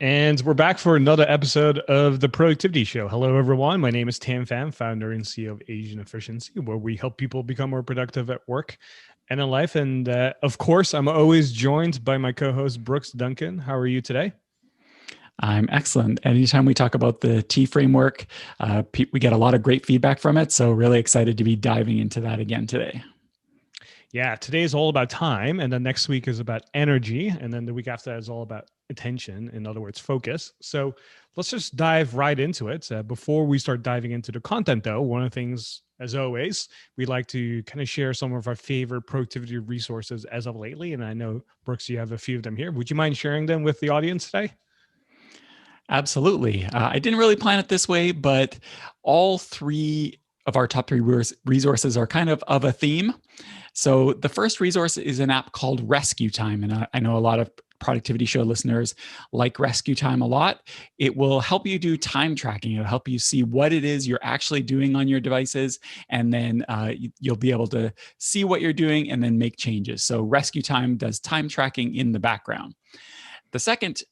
And we're back for another episode of the Productivity Show. Hello, everyone. My name is Tam Pham, founder and CEO of Asian Efficiency, where we help people become more productive at work and in life. And of course, I'm always joined by my co-host, Brooks Duncan. How are you today? I'm excellent. Anytime we talk about the T framework, we get a lot of great feedback from it. So, really excited to be diving into that again today. Yeah, today is all about time. And then next week is about energy. And then the week after that is all about attention. In other words, focus. So let's just dive right into it. Before we start diving into the content, though, one of the things, as always, we like to kind of share some of our favorite productivity resources as of lately. And I know, Brooks, you have a few of them here. Would you mind sharing them with the audience today? Absolutely. I didn't really plan it this way, but all three of our top three resources are kind of a theme. So, the first resource is an app called Rescue Time. And I know a lot of productivity show listeners like Rescue Time a lot. It will help you do time tracking. It'll help you see what it is you're actually doing on your devices. And then you'll be able to see what you're doing and then make changes. So, Rescue Time does time tracking in the background. The second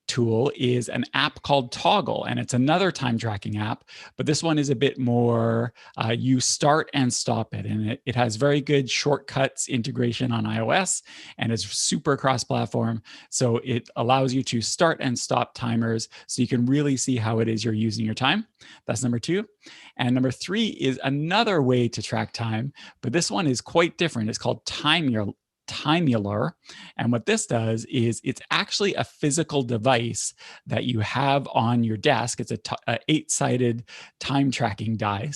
tool is an app called Toggle, and it's another time tracking app, but this one is a bit more you start and stop it, and it has very good shortcuts integration on iOS, and it's super cross-platform, so it allows you to start and stop timers so you can really see how it is you're using your time. That's number two. And number three is another way to track time, but this one is quite different. It's called Timular. And what this does is it's actually a physical device that you have on your desk. It's a 8-sided time tracking die,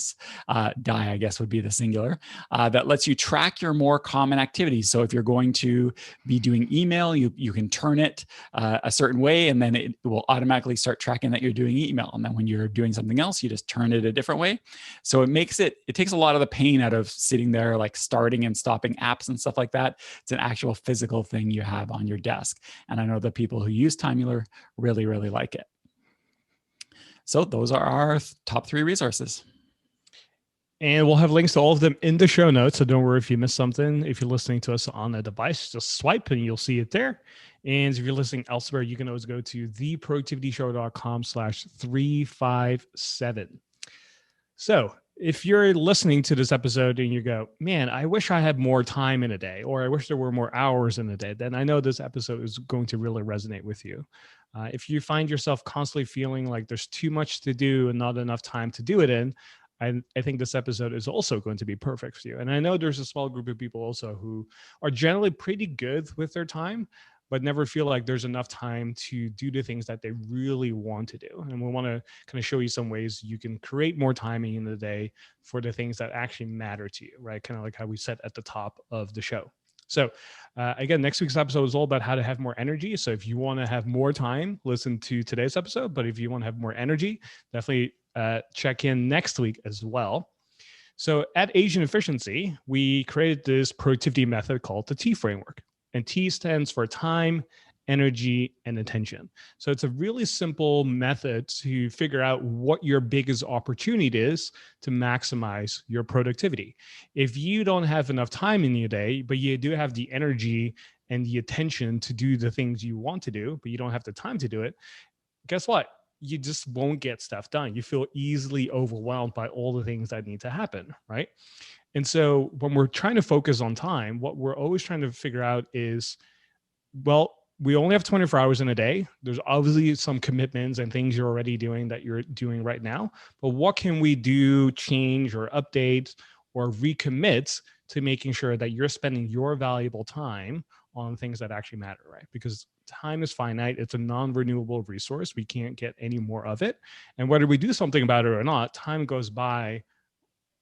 I guess would be the singular, that lets you track your more common activities. So if you're going to be doing email, you can turn it a certain way, and then it will automatically start tracking that you're doing email. And then when you're doing something else, you just turn it a different way. So it takes a lot of the pain out of sitting there, like starting and stopping apps and stuff like that. It's an actual physical thing you have on your desk. And I know the people who use Timular really, really like it. So those are our top three resources. And we'll have links to all of them in the show notes. So don't worry if you missed something. If you're listening to us on a device, just swipe and you'll see it there. And if you're listening elsewhere, you can always go to theproductivityshow.com/357. So if you're listening to this episode and you go, man, I wish I had more time in a day, or I wish there were more hours in a day, then I know this episode is going to really resonate with you. If you find yourself constantly feeling like there's too much to do and not enough time to do it in, I think this episode is also going to be perfect for you. And I know there's a small group of people also who are generally pretty good with their time, but never feel like there's enough time to do the things that they really want to do. And we want to kind of show you some ways you can create more timing in the day for the things that actually matter to you, right? Kind of like how we said at the top of the show. So again, next week's episode is all about how to have more energy. So if you want to have more time, listen to today's episode. But if you want to have more energy, definitely check in next week as well. So at Asian Efficiency, we created this productivity method called the T framework. And T stands for time, energy, and attention. So it's a really simple method to figure out what your biggest opportunity is to maximize your productivity. If you don't have enough time in your day, but you do have the energy and the attention to do the things you want to do, but you don't have the time to do it, guess what? You just won't get stuff done. You feel easily overwhelmed by all the things that need to happen, right? And so when we're trying to focus on time, what we're always trying to figure out is, well, we only have 24 hours in a day. There's obviously some commitments and things you're already doing that you're doing right now. But what can we do, change or update or recommit to making sure that you're spending your valuable time on things that actually matter, right? Because time is finite. It's a non-renewable resource. We can't get any more of it. And whether we do something about it or not, time goes by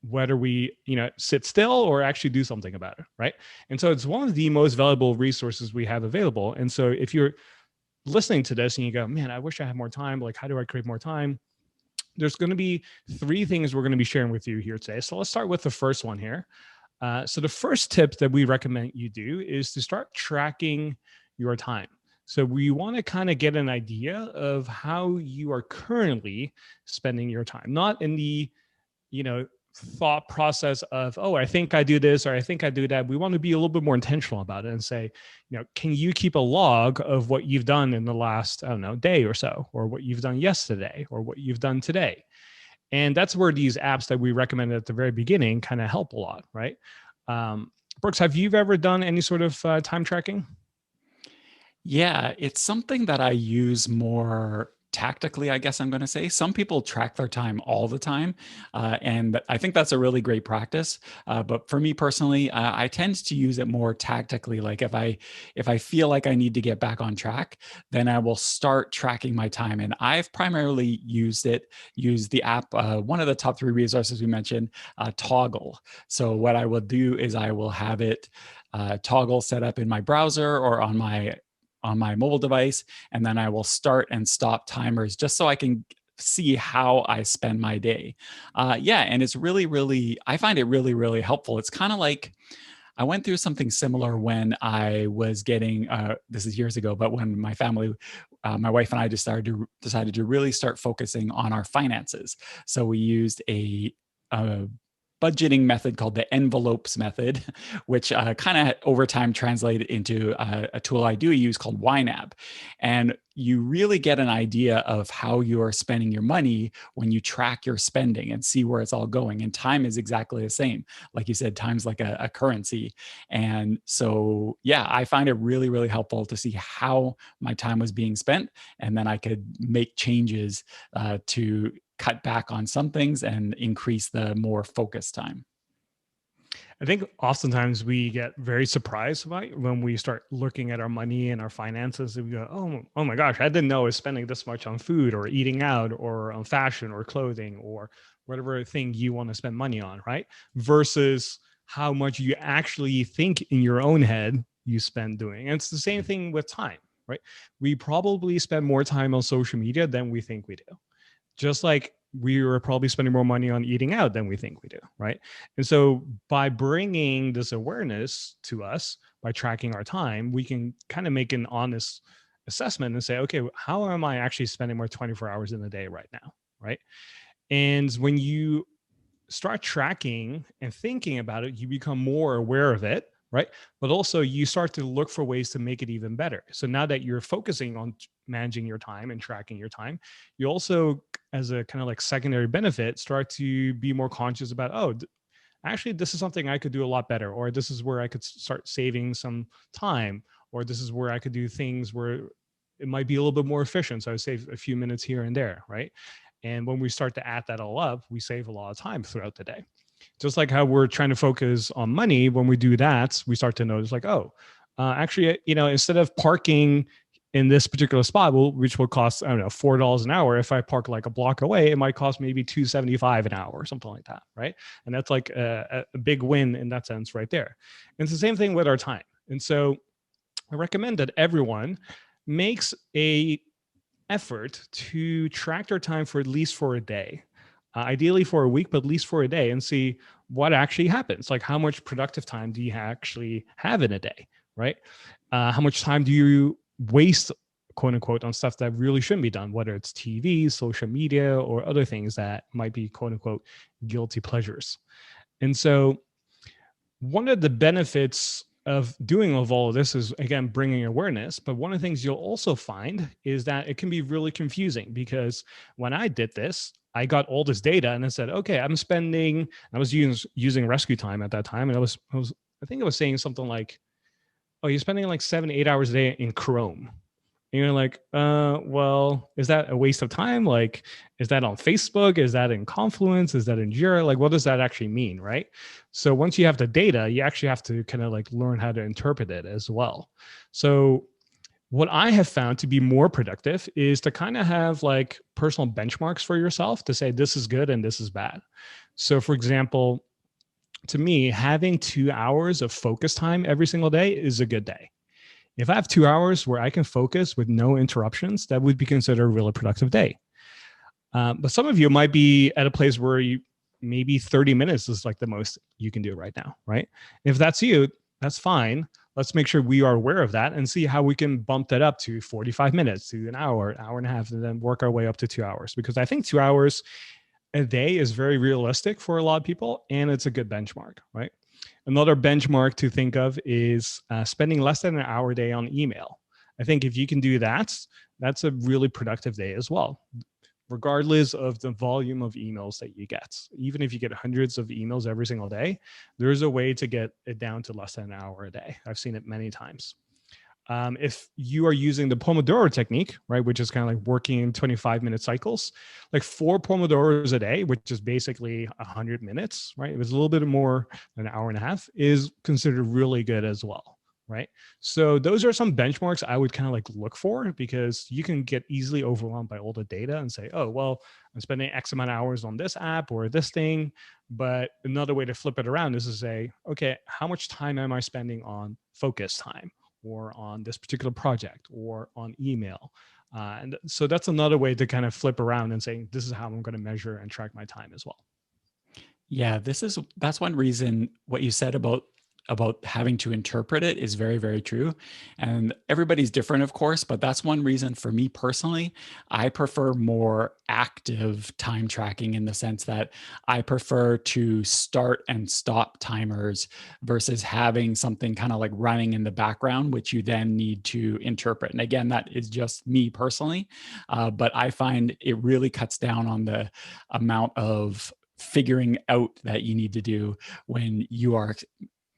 whether we sit still or actually do something about it, right? And so it's one of the most valuable resources we have available. And so if you're listening to this and you go, man, I wish I had more time, like how do I create more time? There's going to be 3 things we're going to be sharing with you here today. So let's start with the first one here. So the first tip that we recommend you do is to start tracking your time. So we want to kind of get an idea of how you are currently spending your time, not in the thought process of, oh, I think I do this or I think I do that. We want to be a little bit more intentional about it and say, can you keep a log of what you've done in the last, I don't know, day or so, or what you've done yesterday, or what you've done today? And that's where these apps that we recommended at the very beginning kind of help a lot, right? Brooks, have you ever done any sort of time tracking? Yeah, it's something that I use more tactically, I guess I'm going to say. Some people track their time all the time, and I think that's a really great practice. But for me personally, I tend to use it more tactically. Like if I feel like I need to get back on track, then I will start tracking my time. And I've primarily used the app. One of the top three resources we mentioned, Toggle. So what I will do is I will have it Toggle set up in my browser or on my mobile device, and then I will start and stop timers just so I can see how I spend my day. Yeah, and it's really, really, I find it really, really helpful. It's kind of like I went through something similar when I was getting, this is years ago, but when my family, my wife and I decided to really start focusing on our finances. So we used a budgeting method called the envelopes method, which kind of over time translated into a tool I do use called YNAB. And you really get an idea of how you're spending your money when you track your spending and see where it's all going. And time is exactly the same. Like you said, time's like a currency. And so, yeah, I find it really, really helpful to see how my time was being spent. And then I could make changes to cut back on some things and increase the more focused time. I think oftentimes we get very surprised by when we start looking at our money and our finances, and we go, oh my gosh, I didn't know I was spending this much on food or eating out or on fashion or clothing or whatever thing you want to spend money on, right? Versus how much you actually think in your own head you spend doing. And it's the same thing with time, right? We probably spend more time on social media than we think we do, just like we were probably spending more money on eating out than we think we do, right? And so by bringing this awareness to us, by tracking our time, we can kind of make an honest assessment and say, okay, how am I actually spending my 24 hours in a day right now, right? And when you start tracking and thinking about it, you become more aware of it, right? But also you start to look for ways to make it even better. So now that you're focusing on managing your time and tracking your time, you also, as a kind of like secondary benefit, start to be more conscious about, oh, actually, this is something I could do a lot better, or this is where I could start saving some time, or this is where I could do things where it might be a little bit more efficient. So I save a few minutes here and there, right? And when we start to add that all up, we save a lot of time throughout the day. Just like how we're trying to focus on money, when we do that, we start to notice like, oh, actually, instead of parking in this particular spot, which will cost, I don't know, $4 an hour. If I park like a block away, it might cost maybe $2.75 an hour or something like that, right? And that's like a big win in that sense right there. And it's the same thing with our time. And so I recommend that everyone makes a effort to track their time for at least for a day, ideally for a week, but at least for a day, and see what actually happens. Like, how much productive time do you actually have in a day, right? How much time do you waste, quote unquote, on stuff that really shouldn't be done, whether it's TV, social media, or other things that might be, quote unquote, guilty pleasures. And so one of the benefits of doing of all of this is, again, bringing awareness. But one of the things you'll also find is that it can be really confusing, because when I did this, I got all this data and I said, okay, I was using rescue time at that time. And I think I was saying something like, oh, you're spending like 7, 8 hours a day in Chrome. And you're like, well, is that a waste of time? Like, is that on Facebook? Is that in Confluence? Is that in Jira? Like, what does that actually mean, right? So once you have the data, you actually have to kind of like learn how to interpret it as well. So what I have found to be more productive is to kind of have like personal benchmarks for yourself to say, this is good and this is bad. So for example, to me, having 2 hours of focus time every single day is a good day. If I have 2 hours where I can focus with no interruptions, that would be considered a really productive day. But some of you might be at a place where maybe 30 minutes is like the most you can do right now, right? If that's you, that's fine. Let's make sure we are aware of that and see how we can bump that up to 45 minutes, to an hour and a half, and then work our way up to 2 hours. Because I think 2 hours, a day is very realistic for a lot of people, and it's a good benchmark, right? Another benchmark to think of is spending less than an hour a day on email. I think if you can do that, that's a really productive day as well, regardless of the volume of emails that you get. Even if you get hundreds of emails every single day, there's a way to get it down to less than an hour a day. I've seen it many times. If you are using the Pomodoro technique, right, which is kind of like working in 25-minute cycles, like 4 Pomodoros a day, which is basically 100 minutes, right? It was a little bit more than an hour and a half, is considered really good as well, right? So those are some benchmarks I would kind of like look for, because you can get easily overwhelmed by all the data and say, oh, well, I'm spending X amount of hours on this app or this thing. But another way to flip it around is to say, okay, how much time am I spending on focus time, or on this particular project, or on email? And so that's another way to kind of flip around and saying, this is how I'm going to measure and track my time as well. Yeah, that's one reason what you said about having to interpret it is very, very true. And everybody's different, of course, but that's one reason for me personally, I prefer more active time tracking, in the sense that I prefer to start and stop timers versus having something kind of like running in the background, which you then need to interpret. And again, that is just me personally, but I find it really cuts down on the amount of figuring out that you need to do when you are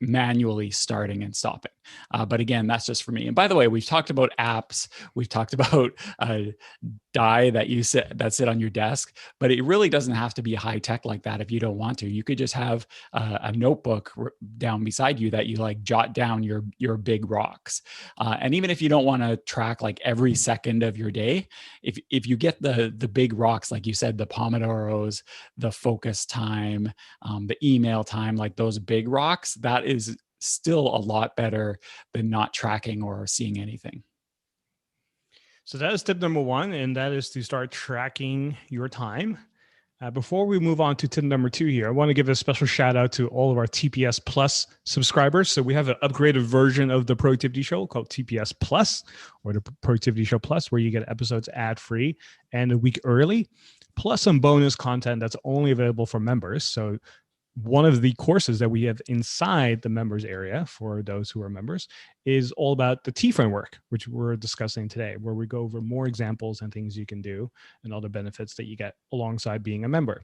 manually starting and stopping. But again, that's just for me. And by the way, we've talked about apps, we've talked about die that sit on your desk, but it really doesn't have to be high tech like that if you don't want to. You could just have a notebook down beside you that you like jot down your big rocks. And even if you don't want to track like every second of your day, if you get the big rocks, like you said, the Pomodoros, the focus time, the email time, like those big rocks, that is still a lot better than not tracking or seeing anything. So that is tip number one, and that is to start tracking your time. Before we move on to tip number two here, I want to give a special shout out to all of our TPS Plus subscribers. So we have an upgraded version of the Productivity Show called TPS Plus, or the Productivity Show Plus, where you get episodes ad-free and a week early, plus some bonus content that's only available for members. So one of the courses that we have inside the members area for those who are members is all about the T framework, which we're discussing today, where we go over more examples and things you can do and other benefits that you get alongside being a member.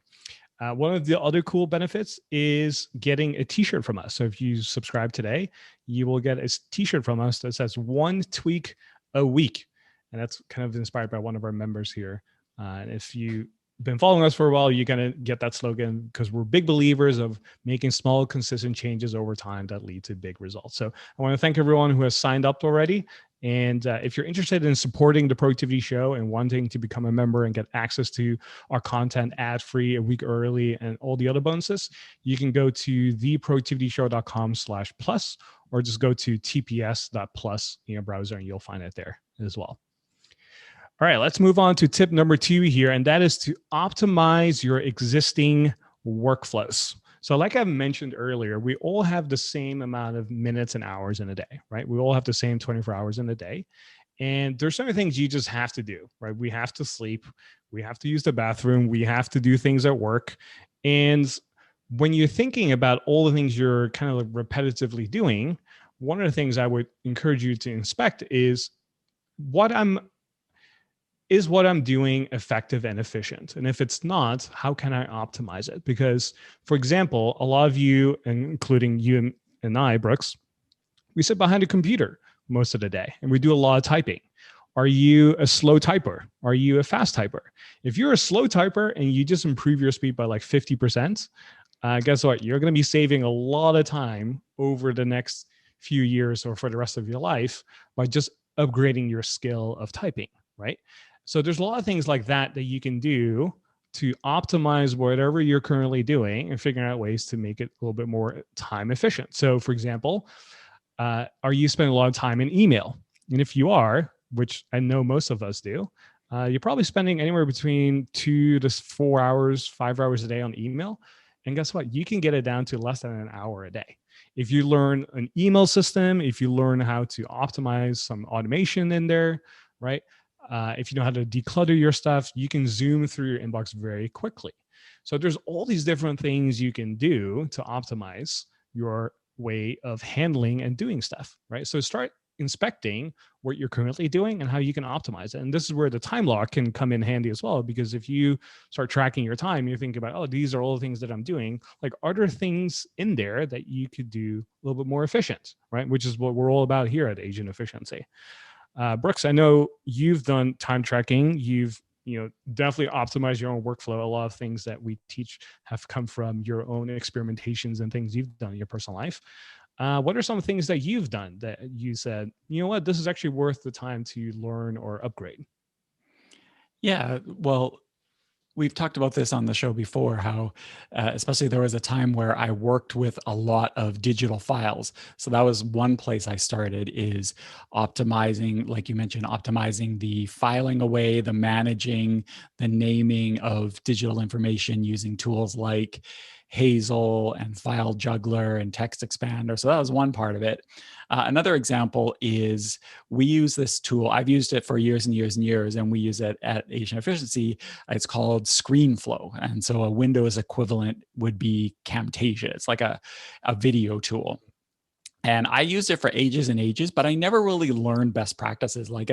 One of the other cool benefits is getting a t-shirt from us. So if you subscribe today, you will get a t-shirt from us that says one tweak a week. And that's kind of inspired by one of our members here. And if you been following us for a while, you're going to get that slogan, because we're big believers of making small, consistent changes over time that lead to big results. So I want to thank everyone who has signed up already. And if you're interested in supporting the Productivity Show and wanting to become a member and get access to our content ad-free, a week early, and all the other bonuses, you can go to theproductivityshow.com/plus, or just go to tps.plus in your browser and you'll find it there as well. All right, let's move on to tip number two here, and that is to optimize your existing workflows. So like I mentioned earlier, we all have the same amount of minutes and hours in a day, right? We all have the same 24 hours in a day. And there's certain things you just have to do, right? We have to sleep. We have to use the bathroom. We have to do things at work. And when you're thinking about all the things you're kind of repetitively doing, one of the things I would encourage you to inspect is what I'm doing effective and efficient? And if it's not, how can I optimize it? Because, for example, a lot of you, including you and I, Brooks, we sit behind a computer most of the day and we do a lot of typing. Are you a slow typer? Are you a fast typer? If you're a slow typer and you just improve your speed by like 50%, guess what? You're going to be saving a lot of time over the next few years or for the rest of your life by just upgrading your skill of typing, right? So there's a lot of things like that that you can do to optimize whatever you're currently doing and figuring out ways to make it a little bit more time efficient. So for example, are you spending a lot of time in email? And if you are, which I know most of us do, you're probably spending anywhere between 2 to 4 hours, 5 hours a day on email. And guess what? You can get it down to less than an hour a day. If you learn an email system, if you learn how to optimize some automation in there, right? If you know how to declutter your stuff, you can zoom through your inbox very quickly. So there's all these different things you can do to optimize your way of handling and doing stuff, right? So start inspecting what you're currently doing and how you can optimize it. And this is where the time lock can come in handy as well, because if you start tracking your time, you're thinking about, oh, these are all the things that I'm doing. Like, are there things in there that you could do a little bit more efficient, right? Which is what we're all about here at Agent Efficiency. Brooks, I know you've done time tracking. You've definitely optimized your own workflow. A lot of things that we teach have come from your own experimentations and things you've done in your personal life. What are some things that you've done that you said, you know what, this is actually worth the time to learn or upgrade? Yeah, well, we've talked about this on the show before, how especially there was a time where I worked with a lot of digital files. So that was one place I started, is optimizing, like you mentioned, optimizing the filing away, the managing, the naming of digital information using tools like Hazel and File Juggler and Text Expander. So that was one part of it. Another example is we use this tool. I've used it for years and years and years, and we use it at Agent Efficiency. It's called ScreenFlow. And so a Windows equivalent would be Camtasia. It's like a video tool. And I used it for ages and ages, but I never really learned best practices. Like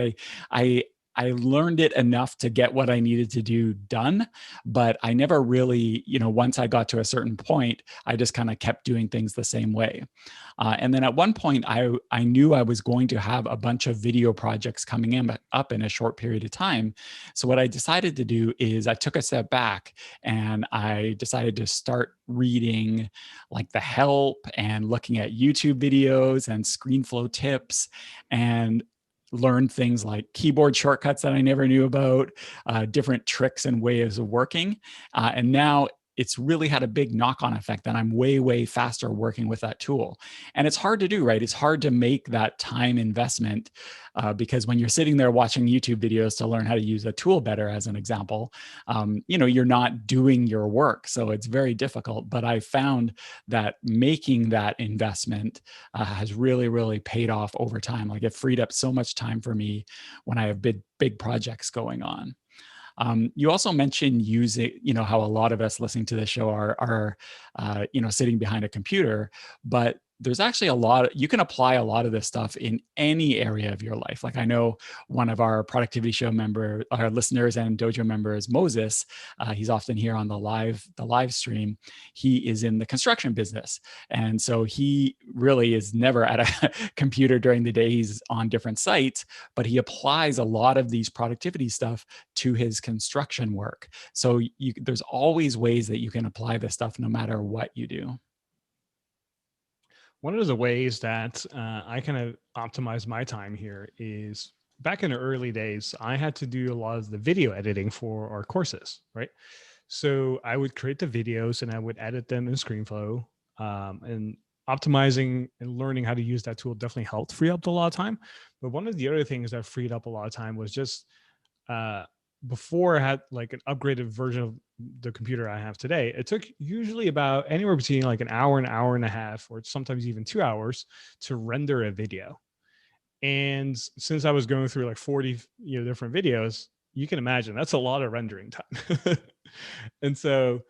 I learned it enough to get what I needed to do done, but I never really, once I got to a certain point, I just kind of kept doing things the same way. And then at one point, I knew I was going to have a bunch of video projects coming up in a short period of time. So what I decided to do is I took a step back and I decided to start reading like the help and looking at YouTube videos and ScreenFlow tips, and learned things like keyboard shortcuts that I never knew about, different tricks and ways of working. And now it's really had a big knock-on effect that I'm way, way faster working with that tool. And it's hard to do, right? It's hard to make that time investment because when you're sitting there watching YouTube videos to learn how to use a tool better, as an example, you're not doing your work. So it's very difficult. But I found that making that investment has really, really paid off over time. Like, it freed up so much time for me when I have big projects going on. You also mentioned using, how a lot of us listening to this show are sitting behind a computer, but there's actually you can apply a lot of this stuff in any area of your life. Like, I know one of our productivity show our listeners and dojo members, Moses, he's often here on the live stream. He is in the construction business. And so he really is never at a computer during the day. He's on different sites, but he applies a lot of these productivity stuff to his construction work. So there's always ways that you can apply this stuff no matter what you do. One of the ways that I kind of optimize my time here is, back in the early days, I had to do a lot of the video editing for our courses, right? So I would create the videos and I would edit them in ScreenFlow, and optimizing and learning how to use that tool definitely helped free up a lot of time. But one of the other things that freed up a lot of time was just before I had like an upgraded version of the computer I have today, it took usually about anywhere between like an hour and a half, or sometimes even 2 hours to render a video. And since I was going through like 40 different videos, you can imagine that's a lot of rendering time. And so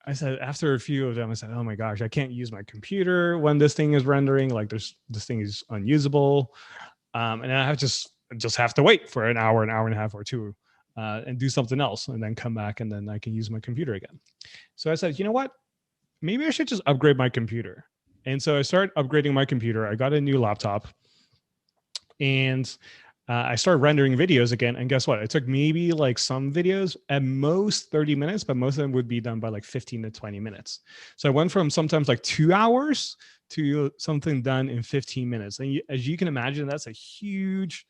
I said, after a few of them, I said, oh my gosh, I can't use my computer when this thing is rendering. Like, this thing is unusable. And I just have to wait for an hour and a half or two, and do something else, and then come back, and then I can use my computer again. So I said, you know what? Maybe I should just upgrade my computer. And so I started upgrading my computer. I got a new laptop, and I started rendering videos again. And guess what? It took maybe like some videos at most 30 minutes, but most of them would be done by like 15 to 20 minutes. So I went from sometimes like 2 hours to something done in 15 minutes. And as you can imagine, that's a huge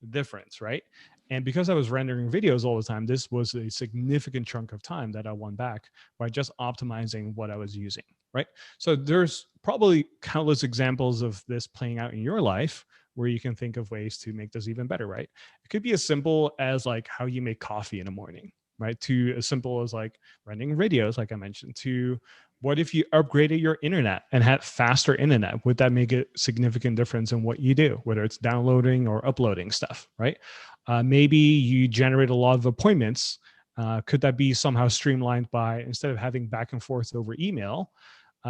difference, right? And because I was rendering videos all the time, this was a significant chunk of time that I won back by just optimizing what I was using, right? So there's probably countless examples of this playing out in your life where you can think of ways to make this even better, right? It could be as simple as like how you make coffee in the morning, right? To as simple as like rendering videos, like I mentioned, to what if you upgraded your internet and had faster internet? Would that make a significant difference in what you do, whether it's downloading or uploading stuff, right? Maybe you generate a lot of appointments Could that be somehow streamlined by, instead of having back and forth over email,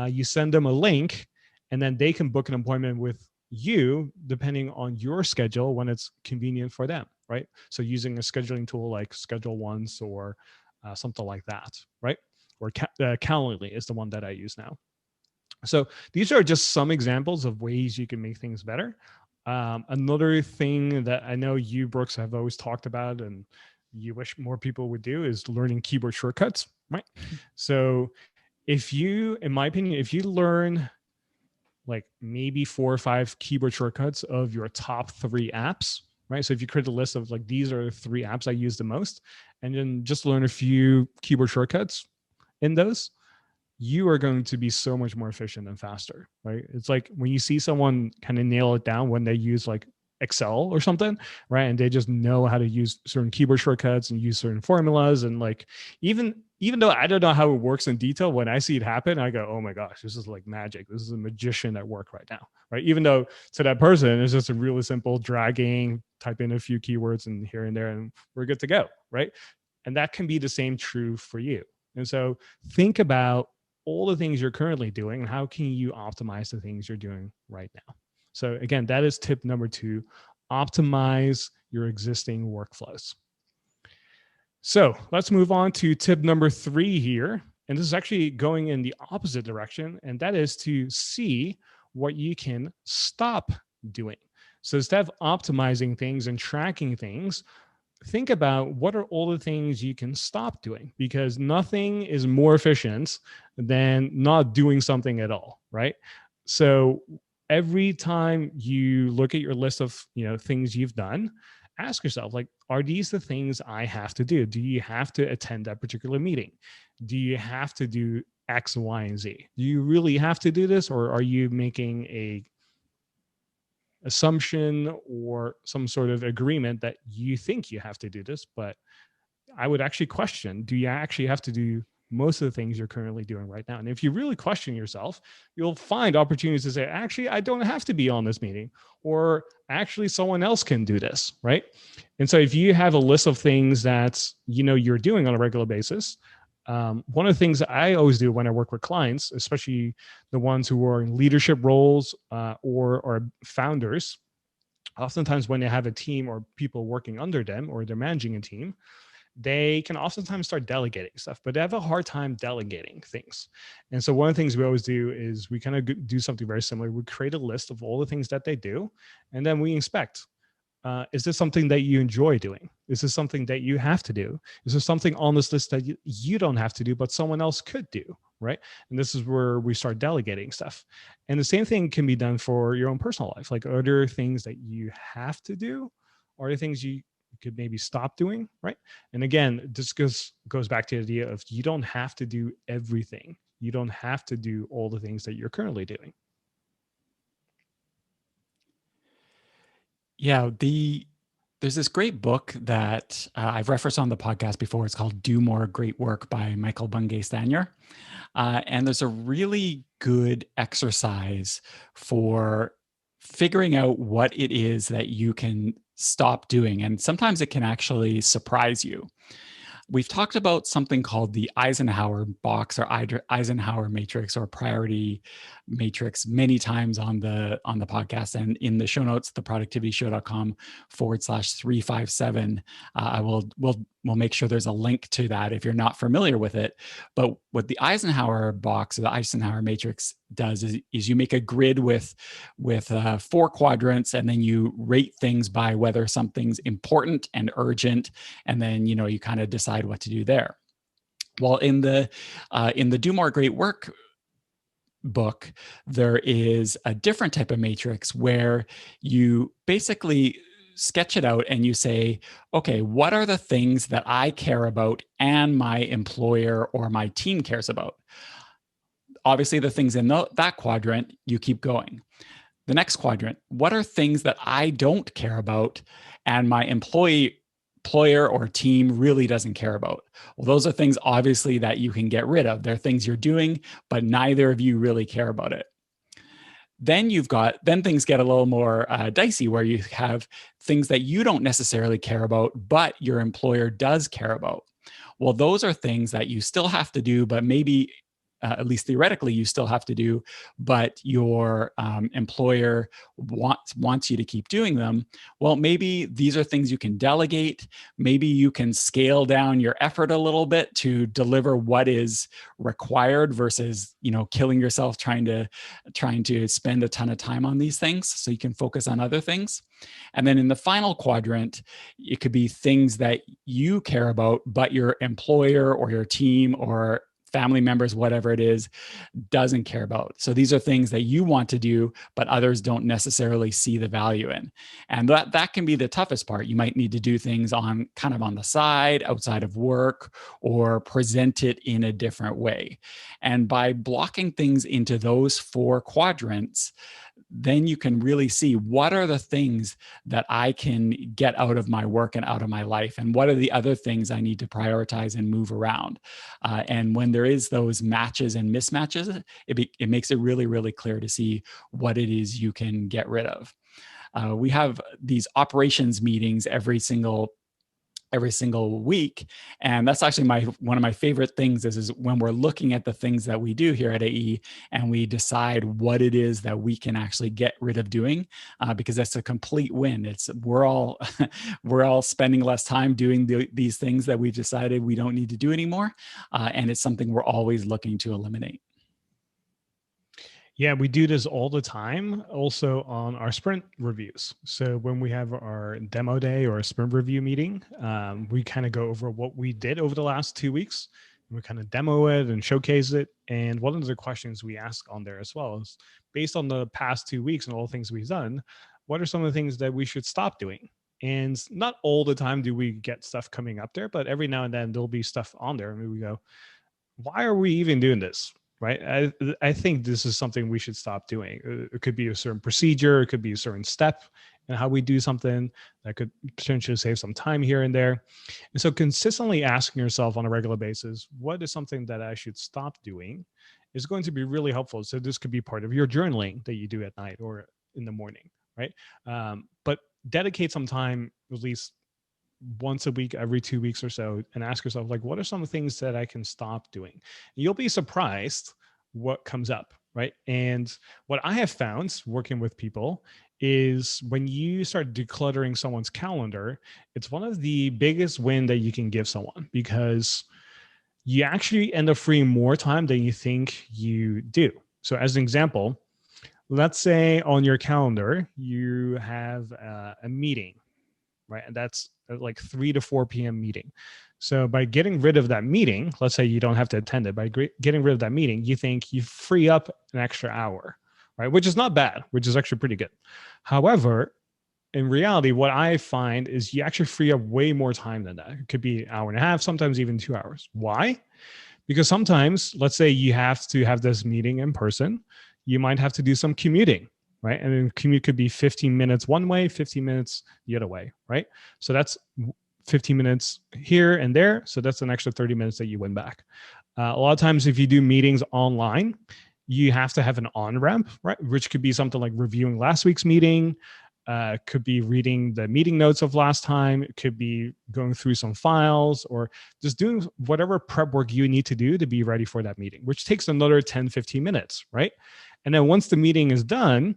you send them a link and then they can book an appointment with you depending on your schedule when it's convenient for them, right? So using a scheduling tool like Schedule Once or something like that, right? Or Calendly is the one that I use now. So these are just some examples of ways you can make things better. Another thing that I know you, Brooks, have always talked about and you wish more people would do is learning keyboard shortcuts, right? So if you, in my opinion, if you learn like maybe 4 or 5 keyboard shortcuts of your top 3 apps, right? So if you create a list of like, these are the 3 apps I use the most, and then just learn a few keyboard shortcuts in those, you are going to be so much more efficient and faster, right? It's like when you see someone kind of nail it down when they use like Excel or something, right? And they just know how to use certain keyboard shortcuts and use certain formulas. And like, even though I don't know how it works in detail, when I see it happen, I go, oh my gosh, this is like magic. This is a magician at work right now, right? Even though to that person, it's just a really simple dragging, type in a few keywords and here and there, and we're good to go, right? And that can be the same true for you. And so think about all the things you're currently doing and how can you optimize the things you're doing right now. So again, that is tip number 2, optimize your existing workflows. So let's move on to tip number 3 here. And this is actually going in the opposite direction, and that is to see what you can stop doing. So instead of optimizing things and tracking things, think about what are all the things you can stop doing, because nothing is more efficient than not doing something at all, right? So every time you look at your list of things you've done, ask yourself, like, are these the things I have to do? Do you have to attend that particular meeting? Do you have to do X, Y, and Z? Do you really have to do this, or are you making a assumption or some sort of agreement that you think you have to do this? But I would actually question, do you actually have to do most of the things you're currently doing right now? And if you really question yourself, you'll find opportunities to say, actually, I don't have to be on this meeting, or actually someone else can do this, right? And so if you have a list of things that you're doing on a regular basis, one of the things that I always do when I work with clients, especially the ones who are in leadership roles or are founders, oftentimes when they have a team or people working under them or they're managing a team, they can oftentimes start delegating stuff, but they have a hard time delegating things. And so one of the things we always do is we kind of do something very similar. We create a list of all the things that they do, and then we inspect. Is this something that you enjoy doing? Is this something that you have to do? Is there something on this list that you don't have to do, but someone else could do, right? And this is where we start delegating stuff. And the same thing can be done for your own personal life. Like, are there things that you have to do? Or are there things you could maybe stop doing, right? And again, this goes back to the idea of you don't have to do everything. You don't have to do all the things that you're currently doing. Yeah, there's this great book that I've referenced on the podcast before. It's called Do More Great Work by Michael Bungay Stanier. And there's a really good exercise for figuring out what it is that you can stop doing. And sometimes it can actually surprise you. We've talked about something called the Eisenhower box or Eisenhower matrix or priority matrix many times on the podcast, and in the show notes, theproductivityshow.com/357. We'll make sure there's a link to that if you're not familiar with it. But what the Eisenhower box or the Eisenhower matrix does is you make a grid with 4 quadrants, and then you rate things by whether something's important and urgent, and then you kind of decide what to do there. Well, in the Do More Great Work book, there is a different type of matrix where you basically sketch it out and you say, okay, what are the things that I care about and my employer or my team cares about? Obviously, the things in that quadrant, you keep going. The next quadrant, what are things that I don't care about and my employer or team really doesn't care about? Well, those are things obviously that you can get rid of. They're things you're doing, but neither of you really care about it. Then things get a little more dicey, where you have things that you don't necessarily care about, but your employer does care about. Well, those are things that you still have to do, but maybe at least theoretically, you still have to do, but your employer wants you to keep doing them. Well, maybe these are things you can delegate. Maybe you can scale down your effort a little bit to deliver what is required versus, killing yourself trying to spend a ton of time on these things, so you can focus on other things. And then in the final quadrant, it could be things that you care about, but your employer or your team or family members, whatever it is, doesn't care about. So these are things that you want to do, but others don't necessarily see the value in. And that can be the toughest part. You might need to do things on the side, outside of work, or present it in a different way. And by blocking things into those 4 quadrants, then you can really see what are the things that I can get out of my work and out of my life, and what are the other things I need to prioritize and move around. And when there is those matches and mismatches, it makes it really, really clear to see what it is you can get rid of. We have these operations meetings every single week, and that's actually one of my favorite things is when we're looking at the things that we do here at AE, and we decide what it is that we can actually get rid of doing, because that's a complete win. We're all we're all spending less time doing these things that we've decided we don't need to do anymore, and it's something we're always looking to eliminate. Yeah, we do this all the time, also on our sprint reviews. So when we have our demo day or a sprint review meeting, we kind of go over what we did over the last 2 weeks. We kind of demo it and showcase it. And one of the questions we ask on there as well is, based on the past 2 weeks and all the things we've done, what are some of the things that we should stop doing? And not all the time do we get stuff coming up there, but every now and then there'll be stuff on there. And we go, why are we even doing this? Right. I think this is something we should stop doing. It could be a certain procedure. It could be a certain step in how we do something that could potentially save some time here and there. And so consistently asking yourself on a regular basis, what is something that I should stop doing, is going to be really helpful. So this could be part of your journaling that you do at night or in the morning. Right. But dedicate some time, at least once a week, every 2 weeks or so, and ask yourself, like, what are some things that I can stop doing? And you'll be surprised what comes up, right? And what I have found working with people is when you start decluttering someone's calendar, it's one of the biggest win that you can give someone, because you actually end up freeing more time than you think you do. So as an example, let's say on your calendar, you have a meeting, right? And that's like 3 to 4 p.m. meeting. So by getting rid of that meeting, let's say you don't have to attend it, by getting rid of that meeting, you think you free up an extra hour, right? Which is not bad, which is actually pretty good. However, in reality, what I find is you actually free up way more time than that. It could be an hour and a half, sometimes even 2 hours. Why? Because sometimes, let's say you have to have this meeting in person, you might have to do some commuting, right? And then commute could be 15 minutes one way, 15 minutes the other way, right? So that's 15 minutes here and there. So that's an extra 30 minutes that you win back. A lot of times, if you do meetings online, you have to have an on ramp, right? Which could be something like reviewing last week's meeting, could be reading the meeting notes of last time. It could be going through some files, or just doing whatever prep work you need to do to be ready for that meeting, which takes another 10, 15 minutes, right? And then once the meeting is done,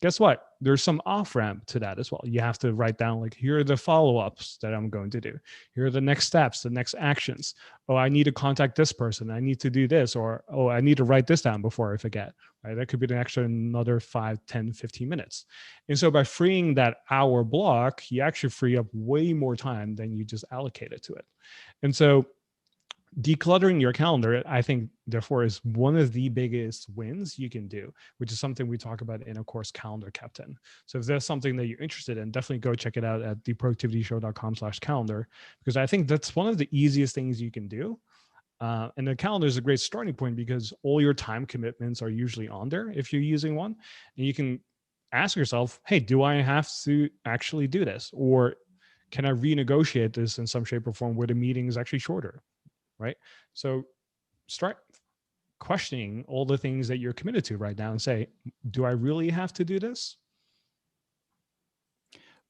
guess what? There's some off ramp to that as well. You have to write down, like, here are the follow-ups that I'm going to do. Here are the next steps, the next actions. Oh, I need to contact this person. I need to do this, or, oh, I need to write this down before I forget, right? That could be an extra another 5, 10, 15 minutes. And so by freeing that hour block, you actually free up way more time than you just allocated to it. And so decluttering your calendar, I think, therefore, is one of the biggest wins you can do, which is something we talk about in, of course, Calendar Captain. So if there's something that you're interested in, definitely go check it out at theproductivityshow.com/calendar, because I think that's one of the easiest things you can do. And the calendar is a great starting point, because all your time commitments are usually on there if you're using one. And you can ask yourself, hey, do I have to actually do this? Or can I renegotiate this in some shape or form where the meeting is actually shorter? Right? So start questioning all the things that you're committed to right now and say, do I really have to do this?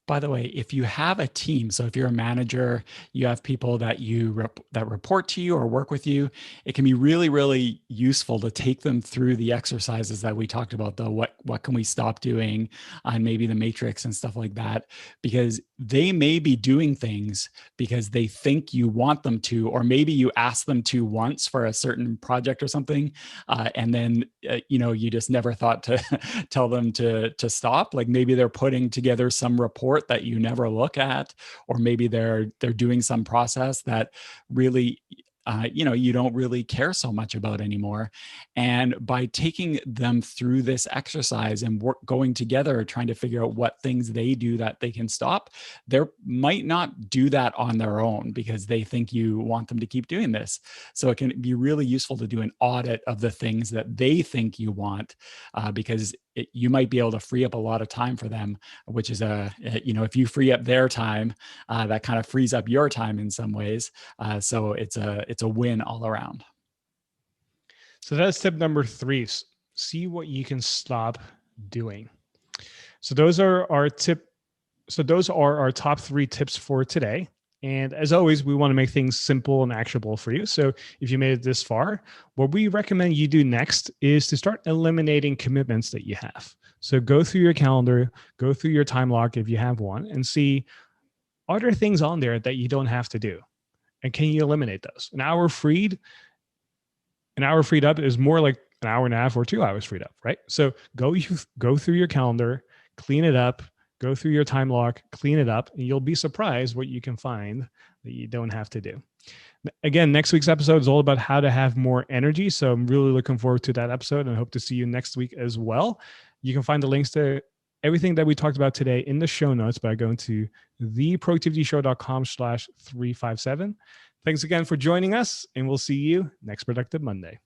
By the way, if you have a team, so if you're a manager, you have people that that report to you or work with you, it can be really, really useful to take them through the exercises that we talked about, the what can we stop doing, and maybe the matrix and stuff like that, because they may be doing things because they think you want them to, or maybe you ask them to once for a certain project or something, and then you just never thought to tell them to stop. Like maybe they're putting together some report that you never look at, or maybe they're doing some process that really you don't really care so much about anymore. And by taking them through this exercise and going together, trying to figure out what things they do that they can stop, they might not do that on their own because they think you want them to keep doing this. So it can be really useful to do an audit of the things that they think you want, because you might be able to free up a lot of time for them, which is if you free up their time, that kind of frees up your time in some ways. So it's a win all around. So that's tip number 3. See what you can stop doing. So those are our top 3 tips for today. And as always, we want to make things simple and actionable for you. So if you made it this far, what we recommend you do next is to start eliminating commitments that you have. So go through your calendar, go through your time lock if you have one, and see, are there things on there that you don't have to do? And can you eliminate those? An hour freed up is more like an hour and a half or 2 hours freed up, right? So go through your calendar, clean it up, go through your time lock, clean it up, and you'll be surprised what you can find that you don't have to do. Again, next week's episode is all about how to have more energy. So I'm really looking forward to that episode and hope to see you next week as well. You can find the links to everything that we talked about today in the show notes by going to theproductivityshow.com/357. Thanks again for joining us, and we'll see you next Productive Monday.